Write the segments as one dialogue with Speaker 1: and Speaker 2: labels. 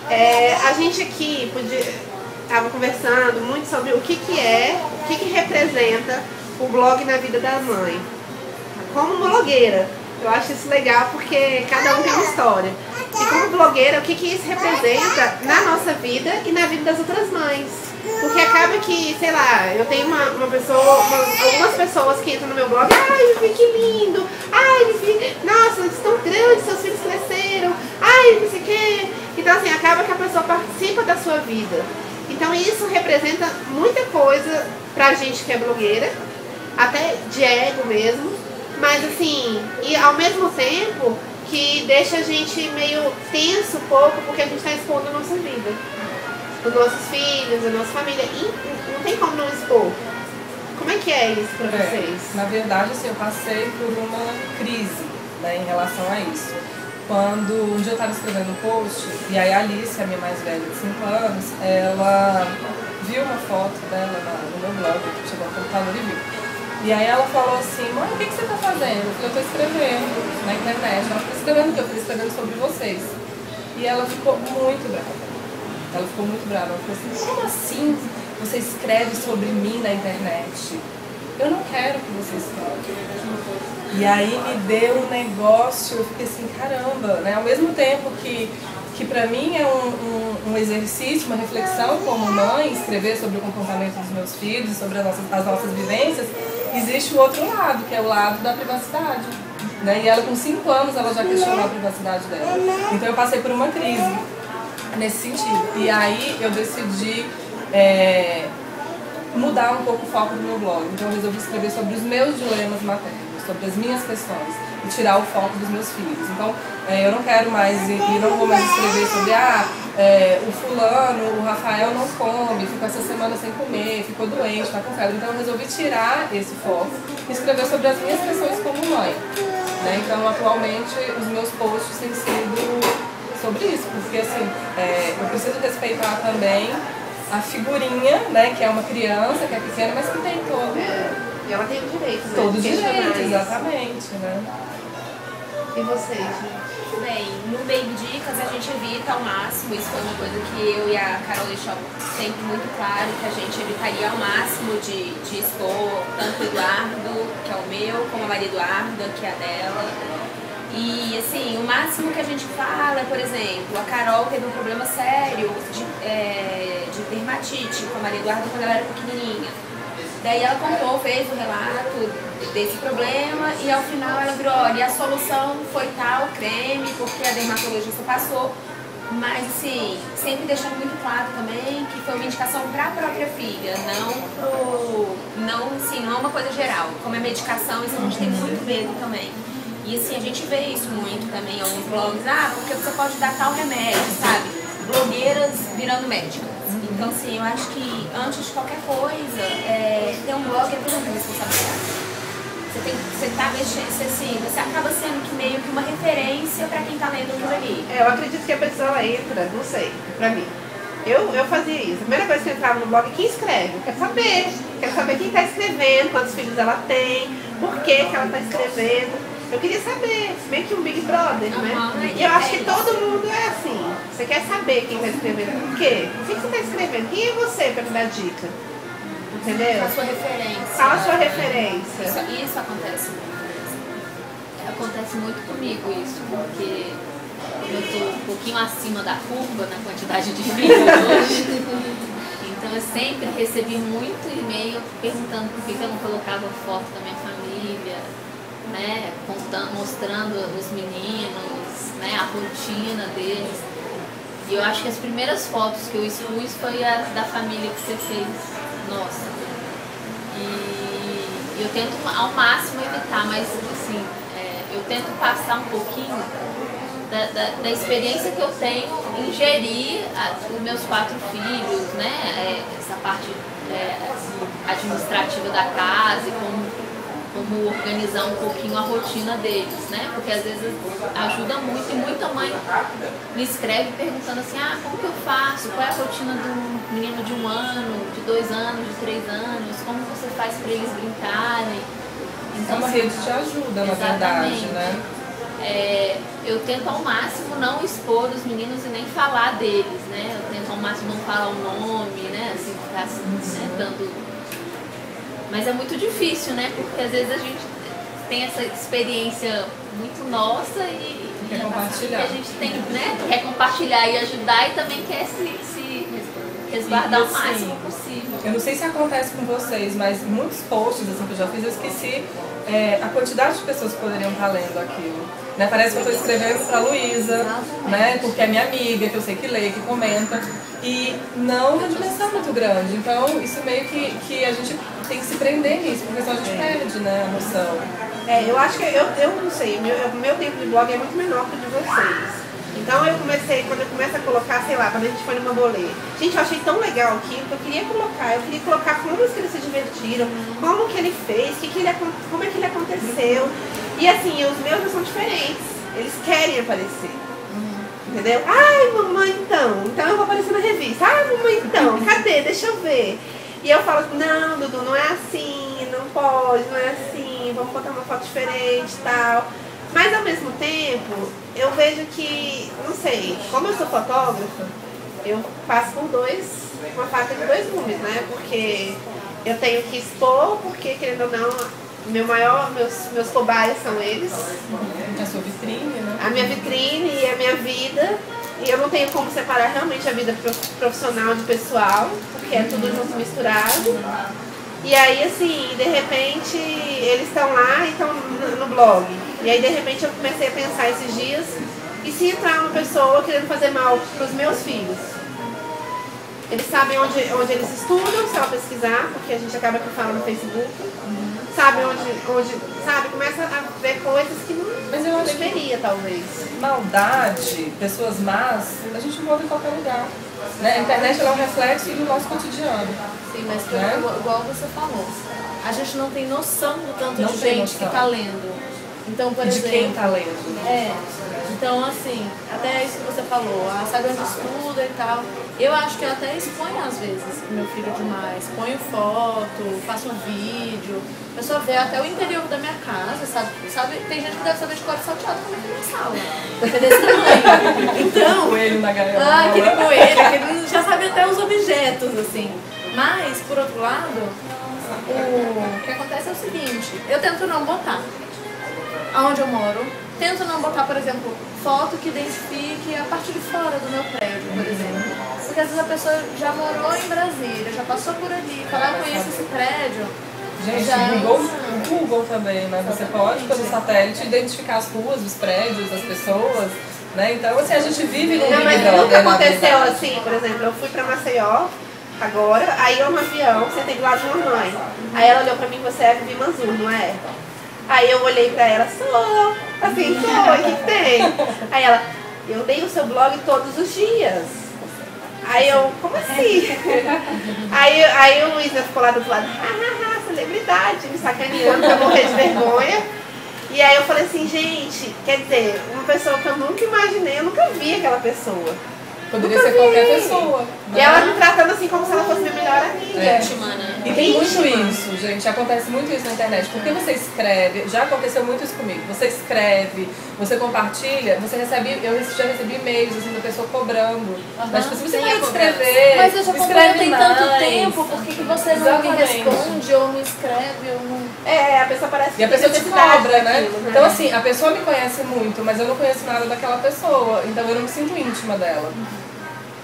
Speaker 1: A gente aqui estava conversando muito sobre o que representa o blog na vida da mãe. Como blogueira, eu acho isso legal porque cada um tem uma história. E como blogueira, o que isso representa na nossa vida e na vida das outras mães. Porque acaba que, sei lá, eu tenho algumas pessoas que entram no meu blog, ai, que lindo, ai, nossa, eles estão grandes, seus filhos cresceram, ai, não sei o quê. Então assim, acaba que a pessoa participa da sua vida. Então isso representa muita coisa pra gente que é blogueira, até de ego mesmo, mas assim, e ao mesmo tempo que deixa a gente meio tenso um pouco, porque a gente está expondo a nossa vida. Os nossos filhos, a nossa família, e não tem como não expor. Como é que é isso para vocês?
Speaker 2: Na verdade, assim, eu passei por uma crise, né, em relação a isso. Quando um dia eu estava escrevendo um post, e aí a Alice, a minha mais velha de 5 anos, ela viu uma foto dela no meu blog, que chegou no computador e viu. E aí ela falou assim, mãe, o que você está fazendo? Eu falei, eu estou escrevendo na internet. Ela falou, escrevendo o que? Eu falei, escrevendo sobre vocês. E ela ficou muito brava. Ela ficou muito brava, ela falou assim, como assim você escreve sobre mim na internet? Eu não quero que você escreva. E aí me deu um negócio, eu fiquei assim, caramba, né? Ao mesmo tempo que pra mim é um exercício, uma reflexão como mãe, escrever sobre o comportamento dos meus filhos, sobre as nossas vivências, existe o outro lado, que é o lado da privacidade. Né? E ela com 5 anos ela já questionou a privacidade dela. Então eu passei por uma crise nesse sentido. E aí eu decidi mudar um pouco o foco do meu blog. Então eu resolvi escrever sobre os meus dilemas maternos, sobre as minhas questões, e tirar o foco dos meus filhos. Então eu não quero mais, e não vou mais escrever sobre o fulano, o Rafael não come, ficou essa semana sem comer, ficou doente, está com febre. Então eu resolvi tirar esse foco e escrever sobre as minhas questões como mãe. Né? Então atualmente os meus posts têm sido sobre isso, porque assim, eu preciso respeitar também a figurinha, né, que é uma criança, que é pequena, mas que tem todo.
Speaker 1: E ela tem o direito, né?
Speaker 2: Todo direito, exatamente, né?
Speaker 1: E vocês, gente?
Speaker 3: Bem, no Baby Dicas a gente evita ao máximo, isso foi uma coisa que eu e a Carol deixou sempre muito claro, que a gente evitaria ao máximo de expor tanto o Eduardo, que é o meu, como a Maria Eduarda, que é a dela. E assim, o máximo que a gente fala é, por exemplo, a Carol teve um problema sério de dermatite com a Maria Eduarda quando ela era pequenininha. Daí ela contou, fez o relato desse problema e ao final ela virou, olha, a solução foi tal creme, porque a dermatologista passou. Mas assim, sempre deixando muito claro também que foi uma indicação para a própria filha, não é uma coisa geral. Como é medicação, isso a gente tem muito medo também. E assim, a gente vê isso muito também em alguns blogs, porque você pode dar tal remédio, sabe? Blogueiras virando médicas. Então assim, eu acho que antes de qualquer coisa, ter um blog é ter muita responsabilidade. Você acaba sendo que meio que uma referência para quem tá lendo aquilo ali.
Speaker 1: Eu acredito que a pessoa entra, não sei, pra mim. Eu fazia isso. A primeira coisa que eu entrava no blog, quem escreve? Eu quero saber quem tá escrevendo, quantos filhos ela tem, por que ela tá escrevendo. Eu queria saber, meio que um Big Brother, né? E eu acho que todo mundo é assim. Você quer saber quem está escrevendo. Por quê? O que você está escrevendo? Quem é você para me dar dica? Entendeu?
Speaker 3: Qual a sua referência?
Speaker 1: Qual a sua referência?
Speaker 3: Isso acontece muito. Acontece muito comigo isso, porque eu estou um pouquinho acima da curva na quantidade de filhos hoje. Então eu sempre recebi muito e-mail perguntando por que eu não colocava foto da minha família, né, mostrando os meninos, né, a rotina deles. E eu acho que as primeiras fotos que eu expus foi a da família que você fez, nossa. E eu tento ao máximo evitar, mas assim, eu tento passar um pouquinho da experiência que eu tenho em gerir os meus 4 filhos, né, essa parte administrativa da casa e como organizar um pouquinho a rotina deles, né? Porque às vezes ajuda muito e muita mãe me escreve perguntando assim, como que eu faço? Qual é a rotina do menino de 1 ano, de 2 anos, de 3 anos? Como você faz para eles brincarem?
Speaker 2: Então, é uma rede de ajuda, na verdade, né?
Speaker 3: eu tento ao máximo não expor os meninos e nem falar deles, né? Eu tento ao máximo não falar o nome, né? Assim, ficar assim, né? Dando... Mas é muito difícil, né? Porque às vezes a gente tem essa experiência muito nossa e
Speaker 2: quer compartilhar.
Speaker 3: a gente tem, né? Quer compartilhar e ajudar e também quer se resguardar o máximo possível.
Speaker 2: Eu não sei se acontece com vocês, mas muitos posts assim, que eu já fiz, eu esqueci a quantidade de pessoas que poderiam estar lendo aquilo. Né? Parece que eu estou escrevendo para a Luísa, né? Porque é minha amiga, que eu sei que lê, que comenta. E não uma dimensão muito grande. Então, isso meio que a gente tem que se prender nisso, porque senão a gente perde, né, a noção.
Speaker 1: Eu acho que eu não sei, o meu tempo de blog é muito menor que o de vocês. Então eu comecei, quando eu começo a colocar, sei lá, quando a gente foi numa bolê. Gente, eu achei tão legal aquilo que eu queria colocar como que eles se divertiram, como que ele fez, como é que ele aconteceu. E assim, os meus não são diferentes, eles querem aparecer. Entendeu? Ai, mamãe, então eu vou aparecer na revista. Ai, mamãe, então, cadê? Deixa eu ver. E eu falo, não, Dudu, não é assim, não pode, não é assim, vamos botar uma foto diferente e tal. Mas ao mesmo tempo, eu vejo que, não sei, como eu sou fotógrafa, eu passo por uma faca de dois gumes, né? Porque eu tenho que expor, porque querendo ou não, meus cobaias são eles.
Speaker 2: A sua vitrine, né?
Speaker 1: A minha vitrine e a minha vida. E eu não tenho como separar realmente a vida profissional de pessoal, porque é tudo junto misturado. E aí, assim, de repente, eles estão lá e estão no blog. E aí, de repente, eu comecei a pensar esses dias, e se entrar uma pessoa querendo fazer mal para os meus filhos? Eles sabem onde eles estudam, se ela pesquisar, porque a gente acaba que fala no Facebook. Sabe sabe, começa a ver coisas que não deveria, talvez.
Speaker 2: Maldade, pessoas más, a gente encontra em qualquer lugar. Né? A internet é um reflexo do nosso cotidiano.
Speaker 3: Sim, mas
Speaker 2: né?
Speaker 3: igual você falou, a gente não tem noção do tanto de gente que está lendo. Então, por exemplo,
Speaker 2: de quem está lendo.
Speaker 3: Então, assim, até isso que você falou, sabe onde estuda e tal. Eu acho que eu até exponho às vezes meu filho demais. Ponho foto, faço um vídeo. A pessoa vê até o interior da minha casa, sabe? Tem gente que deve saber de cor e salteado como é que é minha sala. É desse tamanho. Então,
Speaker 2: coelho na gaiola.
Speaker 3: aquele coelho, aquele já sabe até os objetos, assim. Mas, por outro lado, o que acontece é o seguinte, eu tento não botar aonde eu moro, tento não botar, por exemplo, foto que identifique a parte de fora do meu prédio, por exemplo. Porque às vezes a pessoa já morou em Brasília, já passou por ali, falar, eu conheço esse prédio.
Speaker 2: Gente, o Google também, né? Você pode, pelo satélite, identificar as ruas, os prédios, as pessoas, né? Então, assim, a gente vive no
Speaker 1: Não, mas nunca aconteceu assim, por exemplo, eu fui pra Maceió agora, aí eu no avião, sentei do lado de uma mãe. Aí ela olhou pra mim, você é Vivi Manzur, não é? Aí eu olhei pra ela, sou, assim, sou, o que tem? Aí ela, eu leio o seu blog todos os dias. Aí eu, como assim? aí o Luiz ficou lá do outro lado, celebridade, me sacaneando pra morrer de vergonha. E aí eu falei assim, gente, quer dizer, uma pessoa que eu nunca imaginei, eu nunca vi aquela pessoa.
Speaker 2: Poderia ser qualquer pessoa. Né?
Speaker 1: E ela me tratando assim como se ela fosse minha melhor amiga.
Speaker 2: E tem muito isso, gente. Acontece muito isso na internet. Porque você escreve, já aconteceu muito isso comigo. Você escreve, você compartilha, eu já recebi e-mails assim, da pessoa cobrando. Mas tipo, se você pode escrever,
Speaker 3: mas eu já
Speaker 2: escreve
Speaker 3: tem
Speaker 2: mais.
Speaker 3: Tanto tempo, por que você não me responde ou não escreve ou não...
Speaker 1: A pessoa parece que
Speaker 2: e a pessoa te cobra, né?
Speaker 1: daquilo, né?
Speaker 2: Então assim, a pessoa me conhece muito, mas eu não conheço nada daquela pessoa. Então eu não me sinto íntima dela.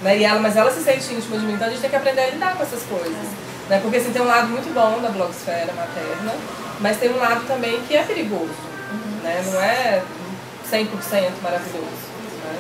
Speaker 2: Né? Mas ela se sente íntima de mim, então a gente tem que aprender a lidar com essas coisas. Né? Porque assim, tem um lado muito bom da blogosfera materna, mas tem um lado também que é perigoso. Né? Não é 100% maravilhoso. Né?